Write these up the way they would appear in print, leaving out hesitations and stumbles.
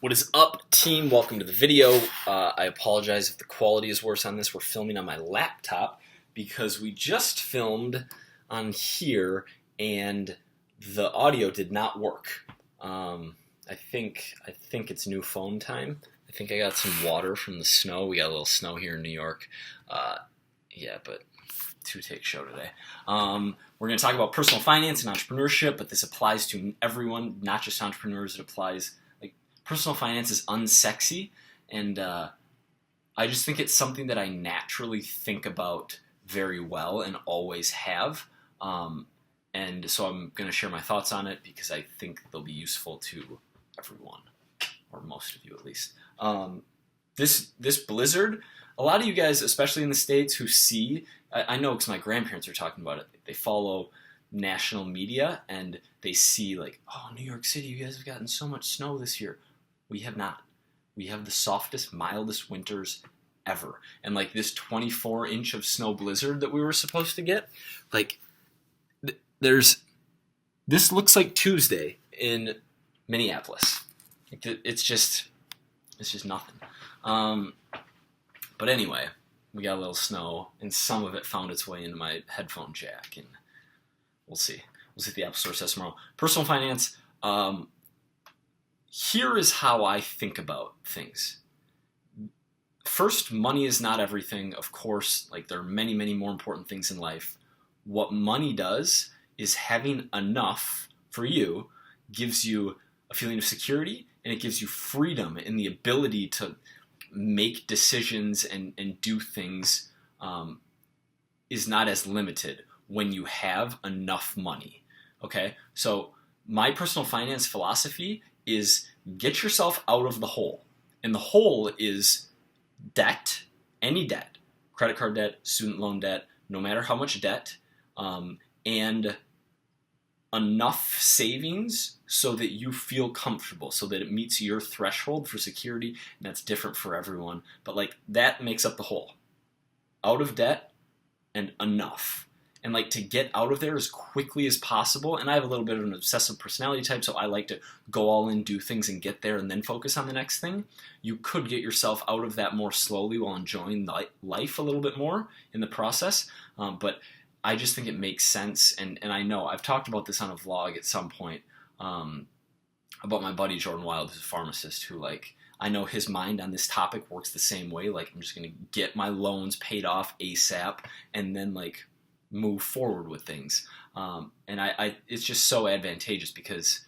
What is up, team? Welcome to the video. I apologize if the quality is worse on this. We're filming on my laptop because we just filmed on here and the audio did not work. I think it's new phone time. I think I got some water from the snow. We got a little snow here in New York. But two-take show today. We're going to talk about personal finance and entrepreneurship, but this applies to everyone, not just entrepreneurs. It applies. Personal finance is unsexy, and I just think it's something that I naturally think about very well and always have. And so I'm going to share my thoughts on it because I think they'll be useful to everyone, or most of you at least. This blizzard, a lot of you guys, especially in the States, who see, I know because my grandparents are talking about it, they follow national media and they see like, oh, New York City, you guys have gotten so much snow this year. We have not. We have the softest, mildest winters ever. And like this 24-inch of snow blizzard that we were supposed to get, like this looks like Tuesday in Minneapolis. It's just nothing. But anyway, we got a little snow, and some of it found its way into my headphone jack, and we'll see. We'll see what the Apple Store says tomorrow. Personal finance. Here is how I think about things. First, money is not everything. Of course, like there are many, many more important things in life. What money does is having enough for you gives you a feeling of security, and it gives you freedom and the ability to make decisions and do things is not as limited when you have enough money. Okay? So my personal finance philosophy is get yourself out of the hole. And the hole is debt, any debt, credit card debt, student loan debt, no matter how much debt, and enough savings so that you feel comfortable, so that it meets your threshold for security, and that's different for everyone. But like that makes up the hole. Out of debt and enough. And like to get out of there as quickly as possible. And I have a little bit of an obsessive personality type, so I like to go all in, do things, and get there, and then focus on the next thing. You could get yourself out of that more slowly while enjoying life a little bit more in the process. But I just think it makes sense. And I know I've talked about this on a vlog at some point about my buddy Jordan Wild, who's a pharmacist, who like I know his mind on this topic works the same way. Like I'm just gonna get my loans paid off ASAP, and then like move forward with things. And I it's just so advantageous because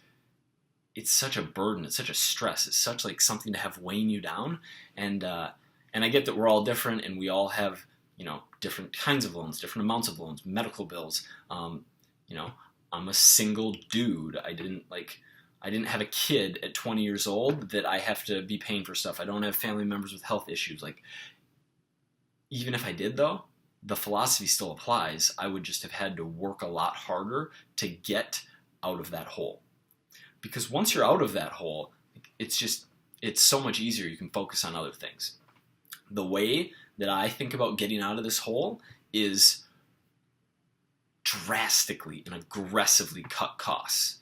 it's such a burden, it's such a stress, it's such like something to have weighing you down. And I get that we're all different and we all have, different kinds of loans, different amounts of loans, medical bills. I'm a single dude. I didn't have a kid at 20 years old that I have to be paying for stuff. I don't have family members with health issues. Like, even if I did though, the philosophy still applies. I would just have had to work a lot harder to get out of that hole. Because once you're out of that hole, it's so much easier. You can focus on other things. The way that I think about getting out of this hole is drastically and aggressively cut costs.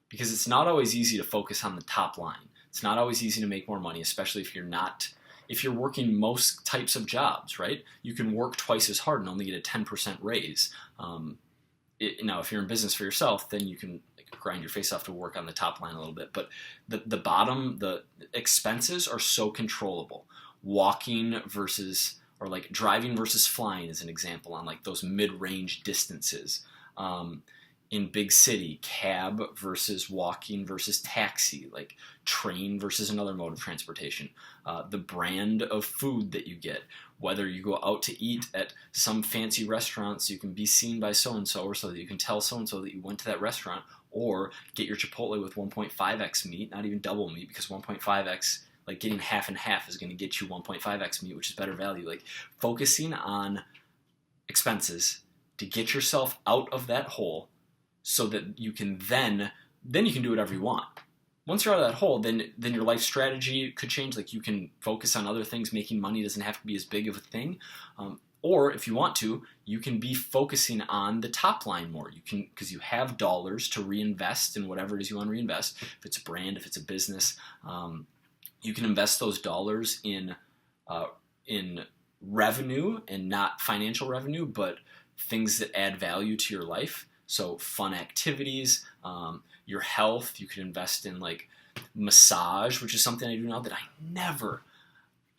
Because it's not always easy to focus on the top line. It's not always easy to make more money, especially if you're working most types of jobs, right? You can work twice as hard and only get a 10% raise. Now, if you're in business for yourself, then you can grind your face off to work on the top line a little bit. But the expenses are so controllable. Walking or like driving versus flying is an example on like those mid-range distances. In big city, cab versus walking versus taxi, like train versus another mode of transportation. The brand of food that you get, whether you go out to eat at some fancy restaurant so you can be seen by so-and-so, or so that you can tell so-and-so that you went to that restaurant, or get your Chipotle with 1.5x meat, not even double meat, because 1.5x, like getting half and half is going to get you 1.5x meat, which is better value. Like focusing on expenses to get yourself out of that hole, so that you can then you can do whatever you want. Once you're out of that hole, then your life strategy could change. Like you can focus on other things. Making money doesn't have to be as big of a thing. Or if you want to, you can be focusing on the top line more. You can, because you have dollars to reinvest in whatever it is you want to reinvest. If it's a brand, if it's a business, you can invest those dollars in revenue, and not financial revenue, but things that add value to your life. So fun activities, your health. You could invest in like massage, which is something I do now that I never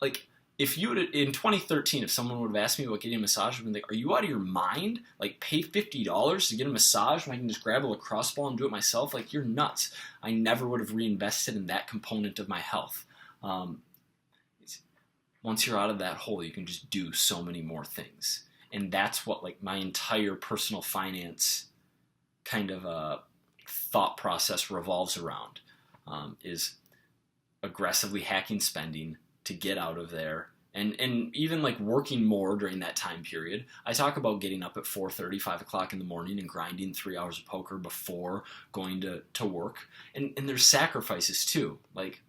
like. If you would, in 2013, if someone would have asked me about getting a massage, I'd be like, "Are you out of your mind? Like, pay $50 to get a massage when I can just grab a lacrosse ball and do it myself? Like, you're nuts." I never would have reinvested in that component of my health. Once you're out of that hole, you can just do so many more things, and that's what like my entire personal finance kind of thought process revolves around. Is aggressively hacking spending to get out of there, and even like working more during that time period. I talk about getting up at 4:30, 5 o'clock in the morning and grinding 3 hours of poker before going to work. And there's sacrifices too. Like,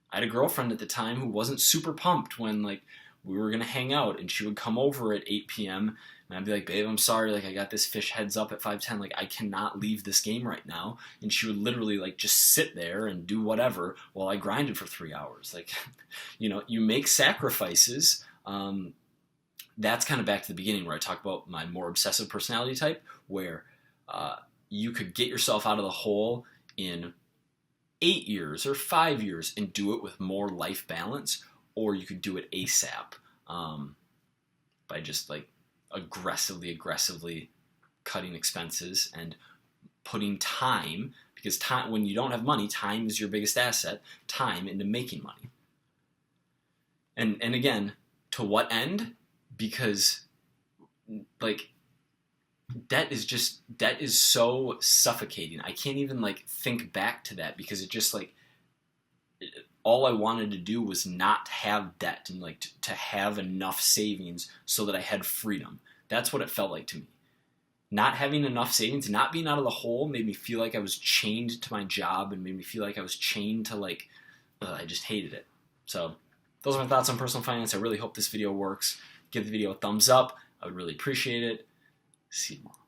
I had a girlfriend at the time who wasn't super pumped when like we were gonna hang out, and she would come over at 8 p.m. and I'd be like, "Babe, I'm sorry, like I got this fish heads up at 5:10, like I cannot leave this game right now." And she would literally like just sit there and do whatever while I grinded for 3 hours. Like, you make sacrifices. That's kind of back to the beginning where I talk about my more obsessive personality type, where you could get yourself out of the hole in 8 years or 5 years and do it with more life balance, or you could do it ASAP by just like aggressively cutting expenses and putting time, because time, when you don't have money, time is your biggest asset, time into making money. And again, to what end? Because like debt is so suffocating. I can't even like think back to that, because it just like all I wanted to do was not have debt, and like to have enough savings so that I had freedom. That's what it felt like to me. Not having enough savings, not being out of the hole, made me feel like I was chained to my job, and made me feel like I was chained to like, I just hated it. So those are my thoughts on personal finance. I really hope this video works. Give the video a thumbs up. I would really appreciate it. See you tomorrow.